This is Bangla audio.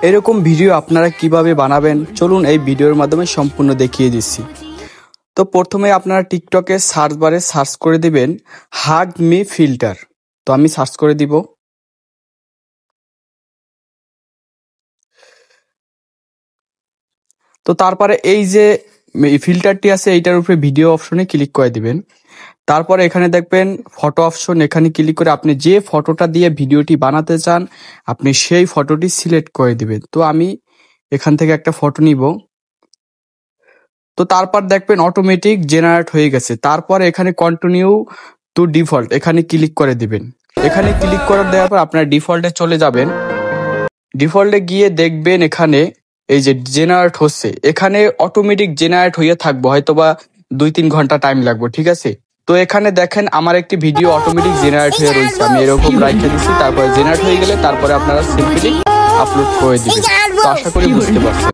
এরকম ভিডিও আপনারা কিভাবে বানাবেন চলুন এই ভিডিওর মাধ্যমে সম্পূর্ণ দেখিয়ে দিচ্ছি। তো প্রথমে আপনারা টিকটকে সার্চ বারে সার্চ করে দিবেন হাগ মি ফিল্টার। তো আমি সার্চ করে দিব। তো তারপরে এই যে ফিল্টারটি আছে এইটার উপরে ভিডিও অপশনে ক্লিক করে দিবেন। তারপরে এখানে দেখবেন ফটো অপশন, এখানে ক্লিক করে আপনি যে ফটোটা দিয়ে ভিডিওটি বানাতে চান আপনি সেই ফটোটি সিলেক্ট করে দিবেন। তো আমি এখান থেকে একটা ফটো নিব। তো তারপর দেখবেন অটোমেটিক জেনারেট হয়ে গেছে। তারপরে এখানে কন্টিনিউ টু ডিফল্ট এখানে ক্লিক করে দিবেন। এখানে ক্লিক করে দেওয়ার পর আপনার ডিফল্টে চলে যাবেন। ডিফল্টে গিয়ে দেখবেন এখানে এই যে জেনারেট হচ্ছে, এখানে অটোমেটিক জেনারেট হয়ে থাকবো, হয়তোবা 2-3 ঘন্টা টাইম লাগবে, ঠিক আছে। তো এখানে দেখেন আমার একটি ভিডিও অটোমেটিক জেনারেট হয়ে রয়েছে, আমি এরকম রাইখে দিচ্ছি। তারপরে জেনারেট হয়ে গেলে তারপরে আপনারা সিম্পলি আপলোড করে দিবেন। তো আশা করি বুঝতে পারছেন।